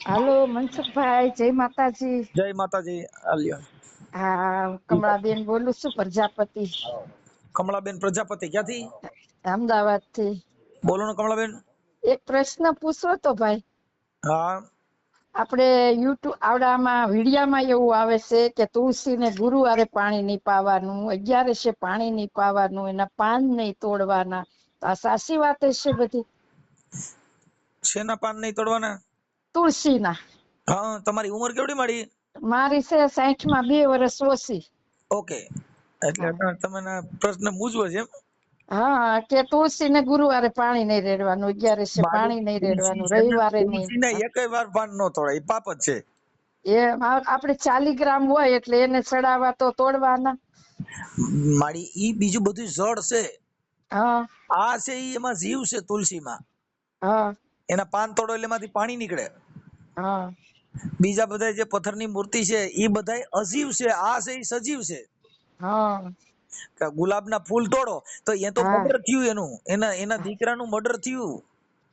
હાલો મનસુખભાઈ, જય માતાજી. જય માતાજી. આલ્યો. હા, કમળાબેન બોલું છું, પ્રજાપતિ. કમળાબેન પ્રજાપતિ ક્યાંથી? અમદાવાદ થી. બોલો ને કમળાબેન. એક પ્રશ્ન પૂછવો તો ભાઈ. હા. આપણે યુટ્યુબ આવડામાં વિડિયામાં એવું આવે છે કે તુલસીને ગુરુવારે પાણી નહીં પાવાનું, 11 પાણી નહીં પાવાનું, એના પાન નહીં તોડવાના. આ સાચી વાત છે બધી? શેના પાન નહીં તોડવાના? તુલસીના. હા, તમારી ઉંમર કેવડી મારી? મારી છે 60 માં 2 વર્ષ ઓછી. ઓકે, એટલે તમને પ્રશ્ન મૂંઝવો છે એમ? હા, કે તુલસીને ગુરુવારે પાણી નહીં રેડવાનું, 11 પાણી નહીં રેડવાનું, રવિવારે નહીં. તુલસીને એકેય વાર પાન ન તોડાય, એ પાપ જ છે. આપણે 40 ગ્રામ હોય એટલે એને ચડાવવા તો તોડવાના. મારી ઈ બીજું બધું જળ છે. હા આ છે ઈ એમાં જીવ છે. તુલસીમાં હા એના પાન તોડો એટલે એમાંથી પાણી નીકળે. હા બીજા બધા જે પથ્થરની મૂર્તિ છે એ બધા અજીવ છે. આ છે ઈ સજીવ છે. હા ગુલાબના ફૂલ તોડો તો એ તો મર્ડર થયું, એના દીકરાનું મર્ડર થયું.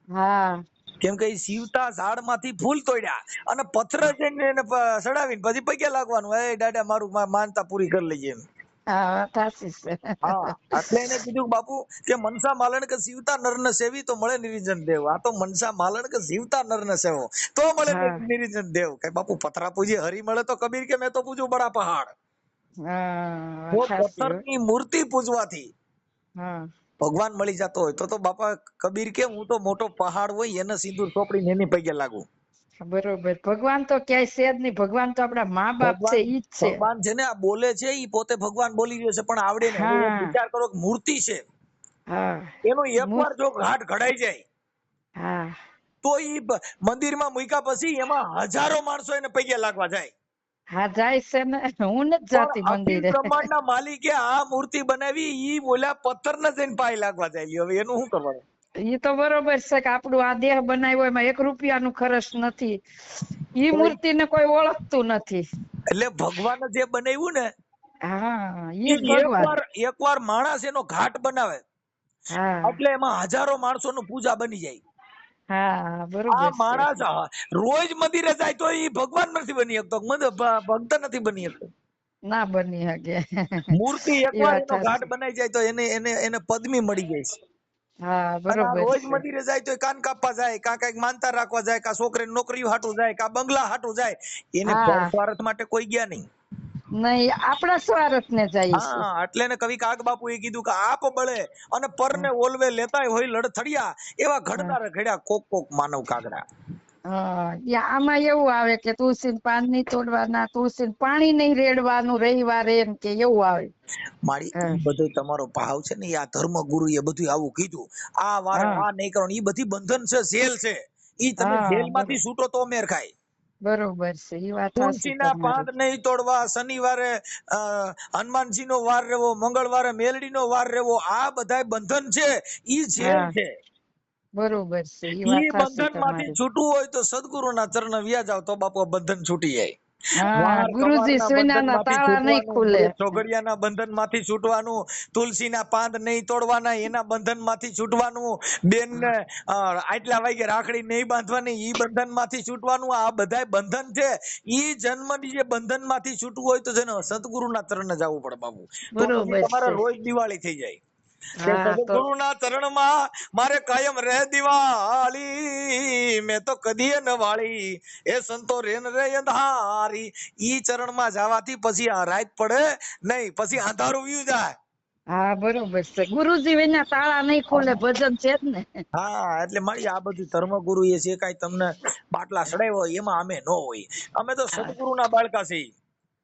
હા કેમ કે શિવતા ઝાડ માંથી ફૂલ તોડ્યા અને પથ્થર જઈને એને ચડાવીને પછી પગે લાગવાનું, એ દાદા મારું માનતા પૂરી કરી લઈએ એમ. હા, સાચી છે. હા, એટલે એને કીધું બાપુ કે મનસા માલણ કે જીવતા નર ને સેવી તો મળે નિરંજન દેવ. આ તો મનસા માલણ કે જીવતા નર ને સેવો તો મળે નિરંજન દેવ. કે બાપુ પથરા પૂજે હરી મળે તો કબીર કે મેં તો પૂજું બડા પહાડ. પથ્થરની મૂર્તિ પૂજવાથી ભગવાન મળી જતો હોય તો બાપા કબીર કે હું તો મોટો પહાડ હોય એને સિંદૂર ચોપડીને એની પગે લાગુ. બરોબર. ભગવાન તો ક્યાંય છે જ નહીં. ભગવાન તો આપણા મા બાપ છે, ઈ જ છે. ભગવાન છે ને આ બોલે છે ઈ પોતે ભગવાન બોલી રહ્યો છે, પણ આવડે ને. હવે એક વિચાર કરો કે મૂર્તિ છે, એનો એકવાર જો ઘાટ ઘડાઈ જાય તો ઈ મંદિરમાં મૂક્યા પછી એમાં હજારો માણસો એને પગે લાગવા જાય. હા, જાય છે ને. હું નથી જાતી મંદિરે. બ્રહ્માંડના માલિકે આ મૂર્તિ બનાવી, ઈ બોલ્યા પથ્થરને જઈને પાય લાગવા જાય. હવે એનું શું કરવાનું? એ તો બરોબર છે કે આપણું આ દેહ બનાવ્યો એમાં 1 રૂપિયાનું ખર્ચ નથી. ઈ મૂર્તિને કોઈ ઓળખતું નથી. એટલે ભગવાન જે બનાવ્યું ને, હા, ઈ જ ભગવાન. એકવાર માણસ એનો ઘાટ બનાવે એટલે એમાં હજારો માણસોનું પૂજા બની જાય. હા, બરોબર આ છે. માણસ રોજ મંદિરે જાય તો એ ભગવાન નથી બની શકતો, ભક્ત નથી બની શકતો. ના બની શકે. મૂર્તિ ઈ એકવાર વાત એનો ઘાટ સાચી. બનાઈ જાય તો એને પદમી મળી જાય છે. હા, અને આ બરોબર રોજ છે. મંદિરે જાય તો કાન કાપવા જાય, કાં કઈક માનતા રાખવા જાય, કાં છોકરીને નોકરીઓ હાટું જાય, કાં બંગલા હાટું જાય. એને સ્વાર્થ માટે કોઈ ગયા નહીં. નહીં, આપણા સ્વાર્થ ને જાય છે. હા, એટલે ને કવિ કાગ બાપુ એ કીધું કે આપ બળે અને પરને ઓલવે લેતા હોય લડથડિયા, એવા ઘડનાર ઘડ્યા કોક કોક માનવ કાગડા. આમાં એવું આવે કે તુલસી પાન નહીં તોડવાના, તુલસી પાણી નહીં રેડવાનું રવિવારે, એમ કે એવું આવે. મારી બધો તમારો ભાવ છે ને, આ ધર્મ ગુરુ એ બધું આવું કીધું. આ વાર આ નહીં કરવાનું, એ બધી બંધન છે, જેલ છે. ઈ તમે જેલ માંથી છૂટો તો મેર ખાય. બરોબર છે, ઈ વાત સાચી તુલસીના પાન તમારી. નહીં તોડવા, શનિવારે હનુમાનજી નો વાર રહેવો, મંગળવારે મેલડી નો વાર રહેવો, આ બધા બંધન છે, ઈ જેલ છે. બરોબર છે, ઈ વાત ઈ સાચી બંધન માંથી તમારી. છૂટવું હોય તો સદગુરુના ચરણ વ્યા જાવ તો બાપુ બંધન છૂટી જાય. ગુરુજી વિનાના તાળા નહીં ખુલે. ચોગડિયાના બંધન માંથી છૂટવાનું, તુલસીના પાન નહીં તોડવાના, એના બંધન માંથી છૂટવાનું, બેન ને આટલા વાગે રાખડી નહીં બાંધવાની, ઈ બંધન માંથી છૂટવાનું. આ બધા બંધન છે. ઈ જન્મની જે બંધન માંથી છૂટવું હોય તો જેને સદગુરુના ચરણે જવું પડે બાબુ. તો પછી તમારા રોજ દિવાળી થઈ જાય. સદગુરુના ચરણમાં મારે કાયમ રહે દિવાળી, મેં તો કદીએ ન વાળી, એ સંતો રેન રે અંધારી. ઈ ચરણમાં જવાથી પછી આ રાત પડે નહીં, પછી અંધારું વયું જાય. હા, બરોબર છે. ગુરુજી વિના તાળા નહીં ખુલે, ભજન છે જ ને. હા, એટલે મારી આ બધું ધર્મગુરુ એ છે કઈ તમને બાટલા ચડાવ્યો અમે ન હોય. અમે તો સદગુરુના બાળકા છીએ.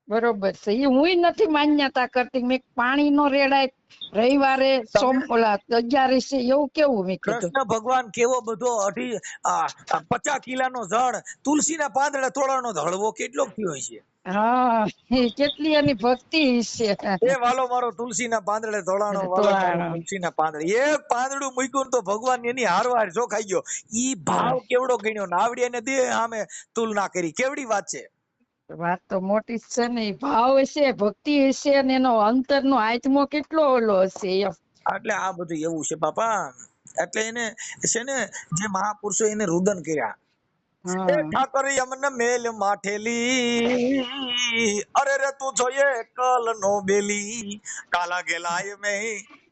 બરોબર છે. એ હું નથી માન્યતા કરતી. મેં પાણી નો રેડાય રવિવારે, 11 એવું કેવું મેં કીધું. કૃષ્ણ ભગવાન કેવો બધો 50 કિલાનો જળ તુલસીના પાંદડે તોડવાનો હળવો કેટલો થયો છે. હા, કેટલી એની ભક્તિ છે. એ વાલો મારો તુલસીના પાંદડે તોડાણો, વાલો મારો તુલસીના પાંદડે. એક પાંદડું મૂક્યું તો ભગવાન એની હારવાર જો ખાઈ ગયો. ઈ ભાવ કેવડો ગણ્યો, નાવડી એને દે આમે તુલના કરી, કેવડી વાત છે. વાત તો મોટી છે ને. ભાવ હશે, ભક્તિ હશે, અને એનો અંતરનો આત્મો કેટલો ઓલો હશે. એટલે આ બધું એવું છે બાપા. એટલે એને છે ને જે મહાપુરુષો એને રુદન કર્યા. એ હા ઠાકરી અમને મેલ માઠેલી, અરે રે તું જોઈએ કલ નો બેલી, કાલા ગેલાય મેં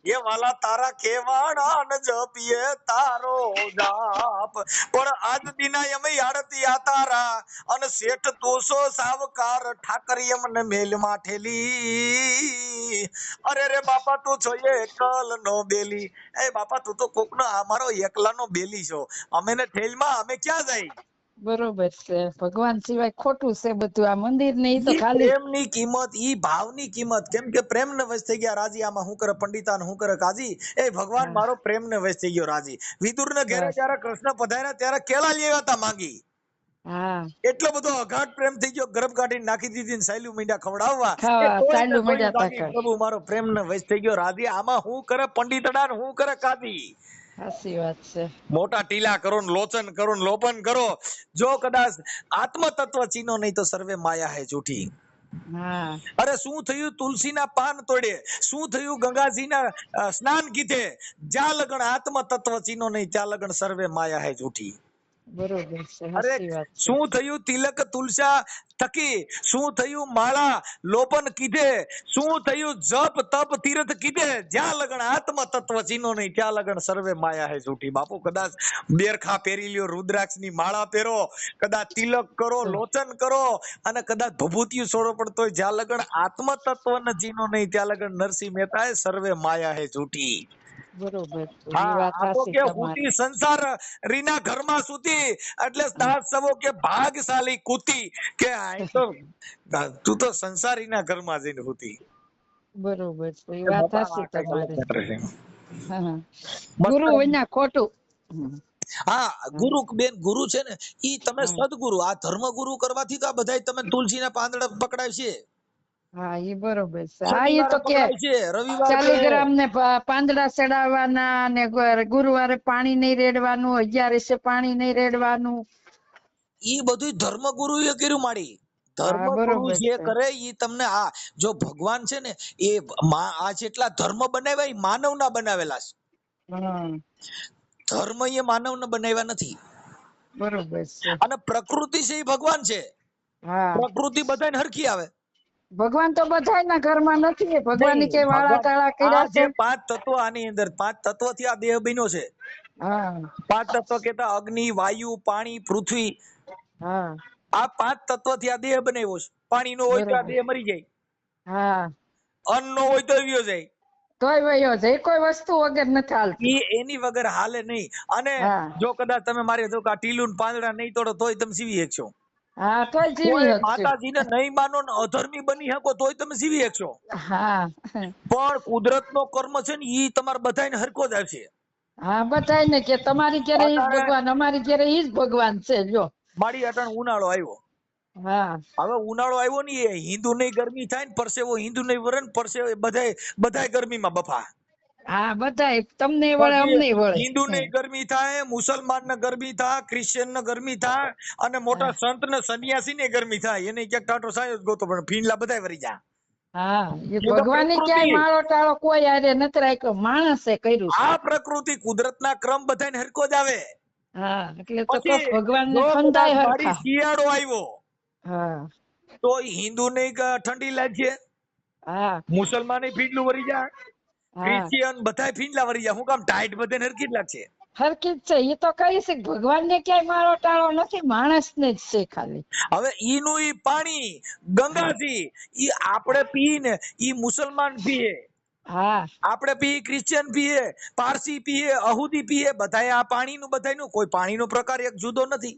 એ વાલા તારા કેવાડા ન જપીએ તારો જાપ, પણ આજ દિના અમે આડતી આ તારા અને શેઠ તોસો સાવકાર, ઠાકરી અમને મેલ માઠેલી, અરે રે બાપા તું જોઈએ કલ નો બેલી, એ બાપા તું તો કોક નો અમારો એકલા નો બેલી છો, અમે ને ઠેલમાં અમે ક્યાં જાય? બરોબર છે. ભગવાન સિવાય ખોટું છે બધું. આ મંદિર ને ઈ તો ઈ ખાલી પ્રેમની કિંમત, ઈ ભાવની કિંમત, કેમ કે પ્રેમ ને વશ થઈ ગયા રાજી, આમાં હું કરે પંડિતા ને હું કરે કાજી, એ ભગવાન હા મારો પ્રેમ ને વશ થઈ ગયો રાજી. વિદુર ને ઘેરે બસ જયારે કૃષ્ણ પધાર્યા ત્યારે કેળા લેવા હતા માંગી, હા એટલો બધો અઘાટ પ્રેમ થઈ ગયો, ગરમ કાઢીને નાખી દીધી ને સાયલું મીંડા ખવડાવવા, એ ખાવા તોય ને ચાલુ તોય મળ્યા બાકી તા. પ્રભુ મારો પ્રેમ ને વશ થઈ ગયો રાજી, આમાં હું કરે પંડિતડા ને હું કરે કાજી. સાચી વાત છે. મોટા ટીલા કરો ને લોચન કરો ને લોપન કરો, જો કદાચ આત્મ તત્વ ચીનો નહીં તો સર્વે માયા હે જૂઠી. હા અરે શું થયું તુલસીના પાન તોડે, શું થયું ગંગાજીના સ્નાન કીધે, જ્યાં લગન આત્મ તત્વ ચીનો નહીં ત્યાં લગન સર્વે માયા હે જૂઠી. બરોબર છે. અરે સાચી વાત છે. શું થયું તિલક તુલસા થકી, શું થયું માળા લોપન કીધે, શું થયું જપ તપ તીર્થ કીધે, જ્યાં લગન આત્મ તત્વ ચીનો નહીં ત્યાં લગન સર્વે માયા હે જૂઠી. બાપુ કદાચ બેરખા પહેરી લ્યો, રુદ્રાક્ષની માળા પહેરો, કદાચ તિલક કરો, લોચન કરો અને કદાચ ભભૂતિયું છોડો, પડતો હોય જ્યાં લગન આત્મ તત્વ ન ચીનો નહીં ત્યાં લગન નરસિંહ મહેતા સર્વે માયા હે જૂઠી. બરોબર છે. એ હા, વાત આ તો સાચી કે તમારી. હુતી સંસાર રીના ઘરમાં સૂતી, એટલે દાસ સવો કે ભાગશાલી કૂતી, કે આ તો તું તો સંસારીના ઘરમાં જઈને હુતી. બરોબર છે. એ એ વાત બાપા સાચી આ કઈક અલગ તમારી. મેટર છે. હા હા. ગુરુ મસ્ત. વિના ખોટું. હમ. હા, ગુરુ બેન, ગુરુ છે ને ઈ તમે હા સદગુરુ, આ ધર્મ ગુરુ કરવાથી તો આ બધાય તમે તુલસીના પાંદડા પકડાય છે, હા એ બરોબર છે. હા એ શનિવારે તો કે પકડાય છે, રવિવાર કે શાલિગ્રામ ને પાંદડા ચડાવવાના ને ગુરુવારે પાણી નહીં રેડવાનું, 11 પાણી નહીં રેડવાનું. ઈ બધું ધર્મગુરુ એ કર્યું માડી. હા ધર્મગુરુ બરોબર જે છે. કરે ઈ તમને આ જો ભગવાન છે ને એ આ જેટલા ધર્મ બનાવ્યા એ માનવના બનાવેલા છે. હા ધર્મ એ માનવના બનાવ્યા નથી. બરોબર છે. અને પ્રકૃતિ છે એ ભગવાન છે. હા પ્રકૃતિ બધાને હરખી આવે ભગવાન તો બધાયના ઘરમાં નથી. ભગવાન ની નહીં. કે વાળા ભગવાન તાળા આ કર્યા જે છે. પાંચ તત્વો, આની અંદર પાંચ તત્વથી આ દેહ બન્યો છે. હા પાંચ તત્વ કેતા અગ્નિ, વાયુ, પાણી, પૃથ્વી, હા આ પાંચ તત્વથી આ દેહ બનાવ્યો છે. પાણી નો હોય તો આ બરોબર. દેહ મરી જાય, હા અન્ન નો હોય તો વ્યો જાય, તોય વયો છે. કોઈ વસ્તુ વગર નથી હાલતું. એની વગર હાલે નહીં. અને હા જો કદાચ તમે મારી જો આ ટીલું ને પાંદડા નહીં તોડો તોય તમે જીવી શકશો. હા તોય જીવી કોઈ શકશું. માતાજીને નહીં માનો ને અધર્મી બની શકો તોય તમે જીવી શકશો. હા પણ કુદરતનો કર્મ છે ને ઈ તમારે બધાને હરખો જ આવશે. હા બધાય ને કે તમારી ઘેરે ઈ જ અટાણે ભગવાન, અમારી ઘેરે ઈ જ ભગવાન છે. જો મારી અટાણે ઉનાળો આવ્યો. હા હવે ઉનાળો આવ્યો ને એ હિન્દુ નહીં ગરમી થાય ને પરસેવો હિન્દુ નહીં વરે ને પરસેવો બધાય ગરમીમાં બફા. હા બધાય તમને વળે પછી અમને વળે. હિન્દુ ને ગરમી થાય, મુસલમાન ને ગરમી થાય, ક્રિશ્ચિયન ને ગરમી થાય, અને મોટા હા સંત ને સંન્યાસી ને ગરમી થાય. એને ક્યાંક ટાટો સાયો જ ગોતો પણ ફીંડલા બધાય વરી જા. હા એ એ તો ભગવાન ની પ્રકૃતિ. ક્યાંય માળો ટાળો કોઈ આરે નથી રાખ્યો, માણસે કર્યું છે. આ પ્રકૃતિ કુદરતના ક્રમ બધાને હરખો જ આવે. હા એટલે તો પછી કોક ભગવાન ને જો કદાચ ખંધાય મારી હરખા. શિયાળો આવ્યો હા તો હિન્દુ ને ઠંડી લાગશે, હા મુસલમાન ફીંડલું વરી જાય, હા ક્રિશ્ચિયન બધાય ફીંડલા વરી જાય. હું કામ ટાઈટ બધાને હરખી જ લાગશે. હરખી જ છે. એ તો કહી છે ભગવાન ને ક્યાંય માળો ટાળો નથી, માણસ ને જ છે ખાલી. હવે ઈનું ઈ પાણી ગંગાજી ઈ આપણે પીને ઈ મુસલમાન પીએ, હા આપણે પીએ, ક્રિશ્ચિયન પીએ, પારસી પીએ, અહુદી પીએ, બધાય આ પાણીનું બધાયનું કોઈ પાણીનો પ્રકાર એક જુદો નથી.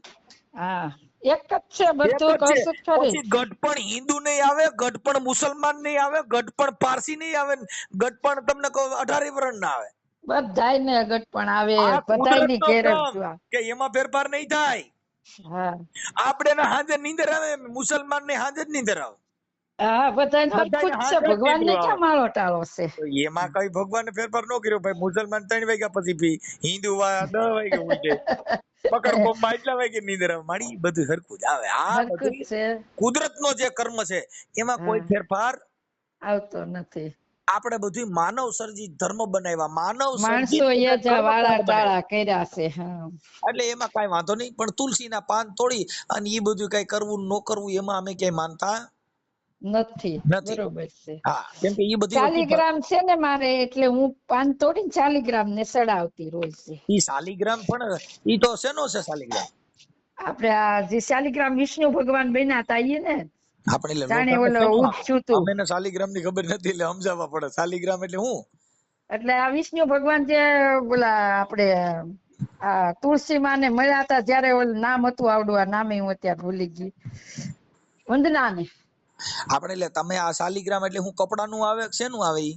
હા એક જ છે એક બધું, જ છે. કશું જ ખરી. પછી ગઢપણ હિન્દુ નહીં આવે, ગઢપણ મુસલમાન નહીં આવે, ગઢપણ પારસી નહીં આવે, ગઢપણ તમને કહું 18 વર્ણ ના આવે. બધાય ને ગટપણ આવે, આ બધાય કુદરત ની નો ઘેરે ક્રમ જ આ. કે એમાં ફેરફાર નહીં થાય. હા આપણે ને હાજે નીંદર આવે, મુસલમાન ને હાજે જ નીંદર આવે, હા બધાય હરખું બધાને જ છે. હાજે જ ભગવાન ને નીંદરું આવે. ક્યાં માળો ટાળો છે. તો એમાં કઈ ભગવાને ફેરફાર ન કર્યો ભાઈ. મુસલમાન 3 વાગ્યા પછી પી, હિન્દુ 10 વાગે ઉઠે, પકડ કોમમાં એટલા વાગે નીંદર આવે. મારી બધું સરખું જ આવે. આ હરખું જ બધું છે. કુદરતનો જે કર્મ છે એમાં હા કોઈ ફેરફાર. આવતો નથી. આપણે બધું માનવ સર્જિત ધર્મ બનાવ્યા, માનવ સર્જિત માણસો એ બધા જ વાળા કર્મકાંડ બનાવ્યા. ટાળા કર્યા છે. હા, એટલે એમાં કઈ વાંધો નહીં, પણ તુલસીના પાન તોડી અને એ બધું કઈ કરવું ન કરવું એમાં અમે ક્યાંય માનતા નથી. નથી. બરોબર છે. હા, કેમ કે એ બધી વસ્તુ શાલિગ્રામ છે ને મારે, એટલે હું પાન તોડીને શાલિગ્રામ ને સડાવતી રોજ છે. ઈ શાલિગ્રામ પણ ઈ તો શેનો છે શાલિગ્રામ? આપડે આ જે શાલિગ્રામ વિષ્ણુ ભગવાન બન્યા હતા ઈ ને, આપણે એટલે જાણે લોકોને ઓલો શેનો ઉપછું તું. અમે શાલિગ્રામ ની ખબર નથી એટલે સમજાવવા પડે. શાલિગ્રામ એટલે હું? એટલે આ વિષ્ણુ ભગવાન જે બોલા આપણે આ તુલસી માને મળ્યા હતા, જયારે ઓલું નામ હતું આવડું, આ નામે હું અત્યારે ભૂલી ગઈ, વંદના ને. આપણે એટલે તમે આ શાલિગ્રામ એટલે હું કપડાનું આવે કે શેનું આવે ઈ?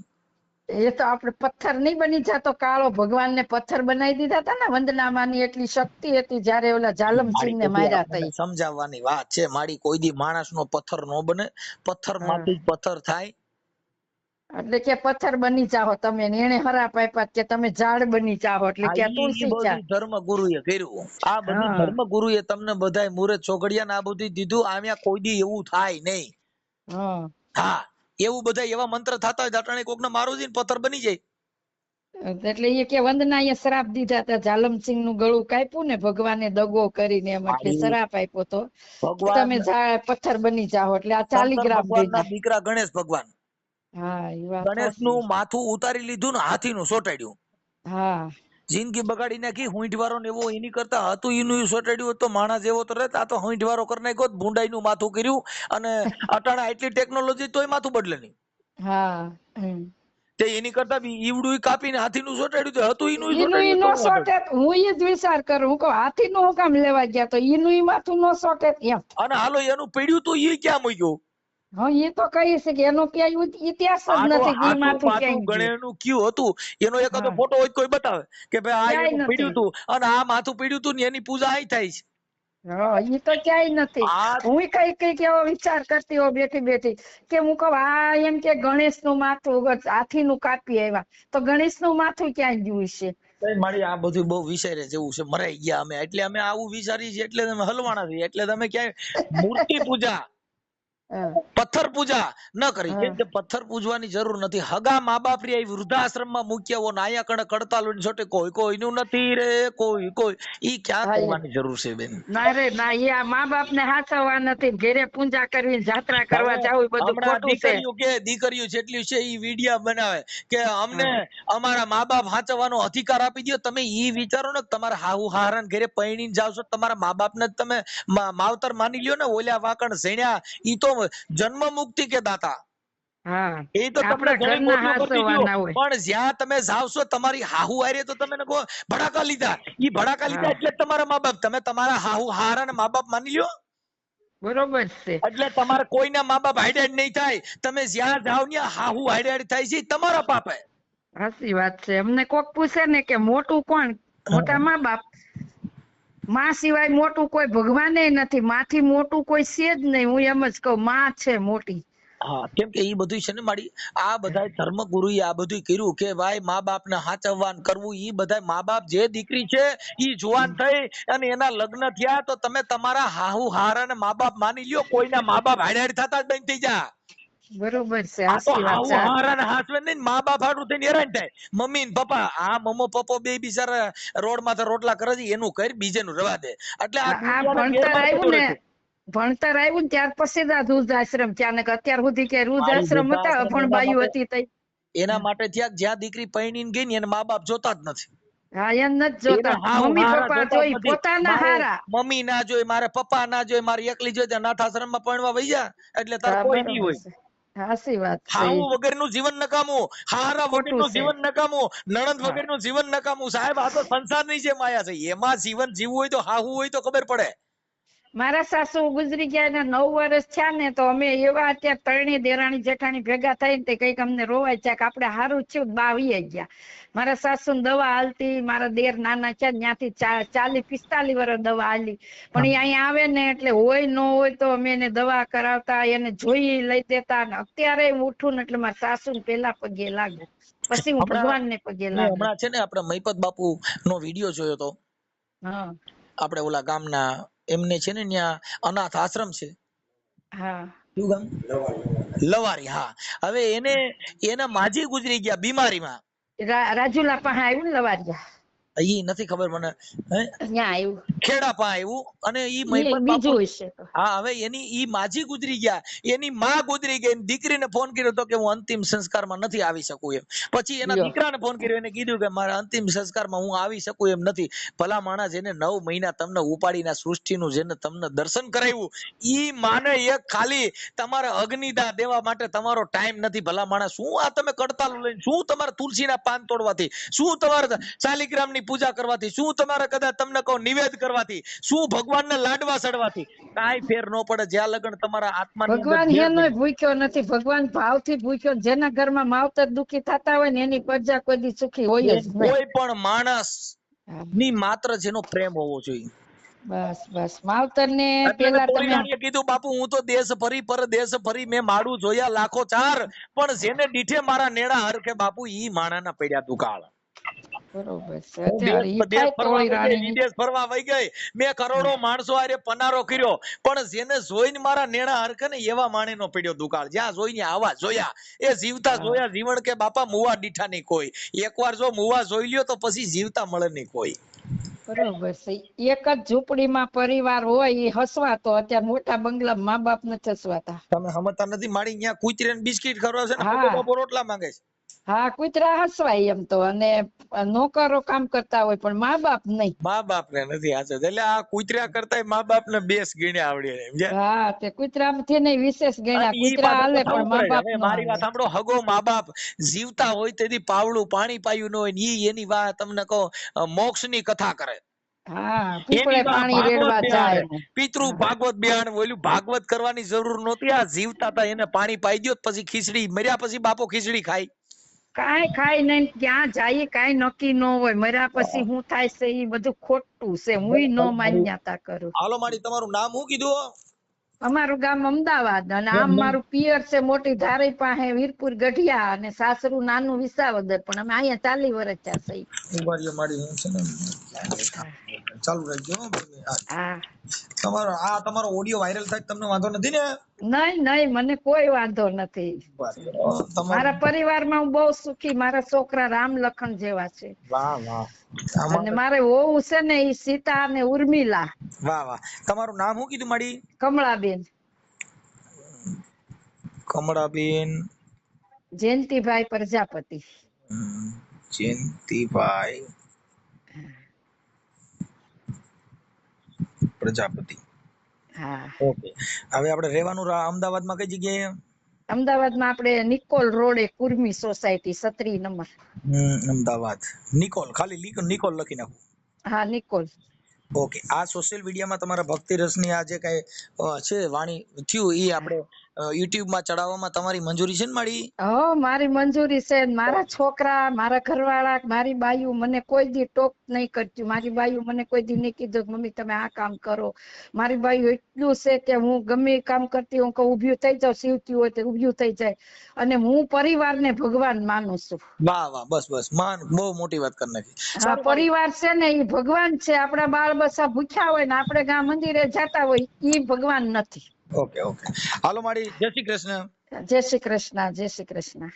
એ તો આપણે પથ્થર નહીં બની જતો કાળો, ભગવાન ને પથ્થર બનાવી દીધા હતા ને વંદનામાની એટલી શક્તિ હતી જયારે ઓલા જાલમસિંહ ને માર્યા હતા. આપણને સમજાવવાની વાત છે મારી. કોઈ દી માણસનો પથ્થર નો બને, પથ્થર માંથી જ પથ્થર થાય. એટલે કે પથ્થર બની જાઓ તમે, ને એને હરાપ આપ્યા કે તમે ઝાડ બની જાઓ, એટલે કે તુલસી બધું ધર્મ ગુરુએ કર્યું. આ બધું ધર્મ ગુરુએ તમને બધાય મુરત ચોઘડિયા ને આ બધું દીધું. આમ્યા કોઈ દી એવું થાય નહીં. હા, એવું બધા એવા મંત્ર થતા હોય દાટાણે કોક ને મારું જઈને પથ્થર બની જાય. એટલે એ કે વંદના એ શ્રાપ દીધા હતા, જાલમસિંહ નું ગળું કાપ્યું ને ભગવાને દગો કરીને, એમ એટલે શ્રાપ આપ્યો તો તમે પથ્થર બની જાઓ. એટલે આ શાલિગ્રામ ભગવાનના દીકરા ગણેશ ભગવાન, હા, એ વાત ગણેશ નું માથું ઉતારી લીધું ને હાથીનું સોટાડ્યું. હા, જિંદગી બગાડી નાખી. હુંઠ વાળો ને એવો એની કરતા હતું એનું સોટાડ્યું તો માણસ એવો તો રહેતા. તો હુંઠ વાળો કરી નાખ્યો, ભૂંડાઈ નું માથું કર્યું. અને અટાણા એટલી ટેકનોલોજી તોય માથું બદલે નહીં. હા, તે એની કરતા બી ઈવડું કાપીને હાથીનું સોટાડ્યું તો હતું ઈનું નો સોટે. હું એ જ વિચાર કરું, હું કહું હાથી નું હું કામ લેવા ગયા, તો ઈનું માથું નો સોટે એમ. અને હાલો એનું પીડ્યું તો એ ક્યાં મૂક્યું? હા, એ તો કહી છે કે એનો ક્યાંય ઇતિહાસ જ નથી કે ઈ માથું ક્યાંય ગણેશનું ક્યું હતું એનો એકાદો ફોટો હોય કોઈ બતાવે કે ભાઈ આ એનું પીડ્યું હતું અને આ માથું પીડ્યું હતું ને એની પૂજા અહીં થાય છે. ઈ તો ક્યાંય નથી. હું કઈક એવો વિચાર કરતી હોઉં બેઠી બેઠી કે હું કહું આ એમ કે ગણેશ નું માથું હાથી નું કાપી આવ્યા, તો ગણેશ નું માથું ક્યાં ગયું છે? મારી આ બધું બહુ વિચારે જેવું છે. મરાઈ ગયા અમે એટલે અમે આવું વિચારી છીએ એટલે તમે હલવાણા છીએ. એટલે તમે ક્યાંય મૂર્તિ પૂજા, પથ્થર પૂજા ન કરી. કેમ કે પથ્થર પૂજવાની જરૂર નથી. હગા મા બાપ રે વૃદ્ધાશ્રમમાં મૂક્યા હો, નાયા કણે કડતાલ છોટે કોઈ કોઈનું નથી રે, કોઈ ઈ ક્યાં કરવાની જરૂર છે બેન? ના રે ના, એ આ મા બાપ ને હાચવવા નથી, ઘરે પૂજા કરવી, જાત્રા કરવા જાવું, બધું ખોટું છે. દીકરીઓ જેટલી છે ઈ વિડિયા બનાવે કે અમને અમારા મા બાપ હાચવવાનો અધિકાર આપી દો. તમે ઈ વિચારો ને, તમારા હાહુ હારાન ઘરે પૈણીને જાવ છો, તમારા મા બાપ ને તમે માવતર માની લ્યો ને. ઓલ્યા વાકણ ઝણ્યા ઈ તો જન્મ મુક્તિ કે દાતા. એ તો તમને ઘણી મોટું કરી દીધું. પણ જ્યાં તમે જાવ છો તમારી હાહુ હારે તો તમે કહો ભડાકા લીધા. ઈ ભડાકા લીધા એટલે તમારા મા બાપ, તમે તમારા હાહુ હારાને મા બાપ માની લ્યો. બરોબર છે. એટલે તમારે કોઈના મા બાપ હાઈડેડ નહીં થાય. તમે જ્યાં જાવ ત્યાં હાહુ હાઈડેડ થાય છે તમારા પાપે. સાચી વાત છે. અમને કોક પૂછે ને કે મોટું કોણ? મોટા મા બાપ. માં સિવાય મોટું કોઈ ભગવાને નથી. માંથી મોટું કોઈ છે જ નહીં. હું એમ જ કહું, માં છે મોટી. હા, કેમ કે ઈ બધું છે ને મારી, આ બધા ધર્મ ગુરુએ આ બધું કર્યું કે ભાઈ મા બાપ ને હાચવવાન કરવું. ઈ બધા મા બાપ, જે દીકરી છે ઈ જુવાન થઈ અને એના લગ્ન થયા તો તમે તમારા હાહુ હારાને મા બાપ માની લ્યો. કોઈના મા બાપ હાઈડ થતા જ બંધ થઈ જા. બરોબર છે. સાચી વાત છે. હારાને હાચવે નહીં, મા બાપ હાટું થઈને હેરાન થાય. મમ્મી ને પપ્પા, આ મમ્મો પપ્પો બે બિચારા રોડ માં રોટલા કરે છે, એનું કર, બીજેનું રવા દે. એટલે આ ભણતર આવ્યું ને, ભણતર આવ્યું ને ત્યાર પછી વૃદ્ધાશ્રમ થયા. ને અત્યાર સુધી કે વૃદ્ધાશ્રમ હતા, અભણ બાયું હતી તઈ. એના માટે થયા જ્યાં દીકરી પૈણીને ગઈ ને એના મા બાપ જોતા જ નથી. હા, એમ નથી જોતા. મમ્મી પપ્પા જોઈ પોતાના હારા. મમ્મી ના જોઈ, મારે પપ્પા ના જોઈ, મારી એકલી જોઈ, અનાથાશ્રમ માં પૈણવા વઈ જા એટલે તાર કોઈ નહીં હોય. સાચી વાત છે. હાહુ વગરનું જીવન નકામું, હારા વગરનું જીવન નકામું, નણંદ વગરનું જીવન નકામું. સાહેબ, આ તો સંસારની જે માયા છે, એમાં જીવન જીવવું હોય તો હાહુ હોય તો ખબર પડે. મારા સાસુ ગુજરી ગયા ને 9 વર્ષ થયા ને, તો અમે એવા અત્યારે ત્રણેય દેરાણી જેઠાણી ભેગા થઈને તે કઈક અમને રોવાય છે કે આપણે સારું થયું 22 ગયા. મારા સાસુ ને દવા હાલતી, મારા દેર નાના છે ત્યાંથી 40-45 વર્ષ દવા હાલી. પણ એ અહીંયા આવે ને એટલે હોય ન હોય તો અમે એને દવા કરાવતા, એને જોઈ લઈ દેતા. ને અત્યારે ઉઠું ને એટલે મારા સાસુ ને પેલા પગે લાગુ, પછી હું ભગવાન ને પગે લાગુ. હમણાં છે ને આપણે મહિપત બાપુ નો વિડીયો જોયો તો. આપણે ઓલા ગામના એમને છે ને ત્યાં અનાથ આશ્રમ છે. હા, શું ગામ? લવારી, હા. હવે એના માજી ગુજરી ગયા બીમારીમાં. રાજુલા પાસે આવ્યું ને લવારિયા, ઈ નથી ખબર મને. હે? ત્યાં આવ્યું, ખેડા પા આવ્યું અને ઈ એ મહિપત બાપુ. બીજું હશે તો. હા, હવે ઈ માજી ગુજરી ગયા, એની માં ગુજરી ગઈ, દીકરીને ફોન કર્યો તો કે હું અંતિમ સંસ્કારમાં નથી આવી શકું એમ. પછી એના લ્યો. દીકરાને ફોન કર્યો, એને કીધું કે મારા અંતિમ સંસ્કારમાં હું આવી શકું એમ નથી. ભલા માણસ, જેને 9 મહિના તમને ઉપાડીને સૃષ્ટિનું જેને તમને દર્શન કરાવ્યું, ઈ માને એક ખાલી તમારા અગ્નિદાહ દેવા માટે તમારો ટાઈમ નથી. ભલા માણસ, શું આ તમે કડતાલું લઈને, શું તમારા તુલસીના પાન તોડવાથી, શું તમારા શાલિગ્રામની પૂજા કરવાથી, શું તમારા કદાચ તમને કહો નિવેદ કરવાથી, શું ભગવાનને લાડવા ચડવાથી કાંઈ ફેર ન પડે. જ્યાં લગન તમારા આત્માની અંદર ભગવાન ઝેર એનો ભૂખ્યો નથી, ભગવાન ભાવથી ભૂખ્યો. જેના ઘરમાં માવતર દુખી થતા હોય ને એની પ્રજા કોઈ દી સુખી હોય જ નહીં. કોઈ પણ માણસ હા, ની માત્ર જેનો પ્રેમ હોવો જોઈએ. બસ બસ માવતર ને એટલે મેં પેલા તોરી તમે રાણીએ કીધું, બાપુ હું તો દેશ ફરી પરદેશ ફરી, મેં માડું જોયા લાખો ચાર, પણ જેને દીઠે મારા નેડા હરખે બાપુ, ઈ માણાના પડ્યા દુકાળ. બરોબર છે. હું અત્યારે ઈ દેશ થાય ફરવા તોળી વઈ ગઈ, રાણી વિદેશ ફરવા વઈ ગઈ, મેં કરોડો માણસો હારે પનારો કર્યો, પણ જેને જોઈને મારા નેણા હરખે ને એવા માણેનો પડ્યો દુકાળ. જ્યાં જોઈને આવા જોયા, એ જીવતા જોયા જીવણ કે બાપા મુવા દીઠા નહીં કોઈ. એકવાર જો મુવા જોઈ લ્યો તો પછી જીવતા મળે નહીં કોઈ. બરોબર છે. એક જ ઝૂંપડીમાં પરિવાર હોય એ હસવાતો, અત્યારે મોટા બંગલા મા બાપ નથી હસવાતા. તમે સમજતા નથી, મારી અહીંયા કૂતરીને બિસ્કિટ ખવડાવે છે ને હા. હગો બાપો રોટલા માંગે છે. હા, કૂતરા હસવાય એમ તો, અને નોકરો કામ કરતા હોય પણ મા બાપ નહીં. મા બાપ ને નથી હાચો. એટલે આ કૂતરા કરતા મા બાપ ને બેસ ગણ્યા આવડે સમજ્યા. હા, તે કૂતરામાંથી નહીં વિશેષ ગણ્યા. અને ઈ કૂતરા પાછું હાલે થવું પણ મા પડે. બાપ હવે નો મારી વાત હાલે. સાંભળો, હગો મા બાપ જીવતા હોય તેથી પાવડું પાણી પાયું ન હોય ને ઈ એની વાત તમને કહો મોક્ષ ની કથા કરે. હા, એની પીપળે વાત પાણી ભાગવત રેડવા બિહાડે, જાય ને. પિતૃ ભાગવત બિહાડે. ઓલું ભાગવત કરવાની જરૂર નહોતી. આ જીવતા હતા એને પાણી પાઈ દ્યો, પછી ખીચડી, મર્યા પછી બાપો ખીચડી ખાય. કાંઈ ખાય નહીં, ક્યાં જાય કાંઈ નક્કી ન હોય. મર્યા પછી શું થાય છે એ બધું ખોટું છે. હુંય ન માન્યતા કરું. હાલો મારી, તમારું નામ શું કીધું? અમારું ગામ અમદાવાદ, અને આમ મારું પિયર છે મોટી ધારી પાસે વીરપુર ગઢિયા, અને સાસરું નાનું વિસાવદર, પણ અમે અહીંયા 40 વર્ષ થયા છે. ઉભા રહ્યો મારી, હું છે ને ચાલુ રાખજો. હા, તમારો ઓડિયો વાયરલ થાય તમને વાંધો નથી ને? નહીં, મને કોઈ વાંધો નથી. મારા પરિવારમાં હું બહુ સુખી. મારા છોકરા રામ લખન જેવા છે. વાહ વાહ, અને મારે વહુ છે ને ઈ સીતા અને ઉર્મિલા. વાહ વાહ. તમારું નામ શું કીધું માડી? કમળાબેન. કમળાબેન જયંતિભાઈ પ્રજાપતિ. જયંતિભાઈ પ્રજાપતિ. હા. ઓકે. હવે આપણે રહેવાનું અમદાવાદમાં કઈ જગ્યાએ? અમદાવાદમાં આપણે નિકોલ રોડે કુર્મી સોસાયટી 37 નંબર. અમદાવાદ નિકોલ, ખાલી નિકોલ લખી નાખું. હા, નિકોલ. ઓકે. આ સોશિયલ મીડિયામાં તમારા ભક્તિ રસની આ જે કઈ છે વાણી થયું, એ આપણે યુટ્યુબ માં ચડાવવામાં તમારી મંજૂરી છે ને મારી? હો, મારી મંજૂરી છે. મારા છોકરા, મારા ઘરવાળા, મારી બાયુ મને કોઈ દી ટોક નહીં કરતી. મારી બાયુ મને કોઈ દી નહીં કીધું કે મમ્મી તમે આ કામ કરો. મારી બાયુ એટલું છે કે હું ગમે એ કામ કરતી હું કહું ઊભી થઈ જાવ, સીવતી હોય તો ઊભી થઈ જાય. અને હું પરિવારને ભગવાન માનું છું. વાહ વાહ, બસ બસ, માન બહુ મોટી વાત કરી નાખી. હા, પરિવાર છે ને એ ભગવાન છે. આપણા બાળ બચ્ચા ભૂખ્યા હોય ને આપણે ગામ મંદિરે જતા હોય, ઈ ભગવાન નથી. Okay okay. હાલો મારી, જય શ્રી કૃષ્ણ. જય શ્રી કૃષ્ણ, જય શ્રી કૃષ્ણ.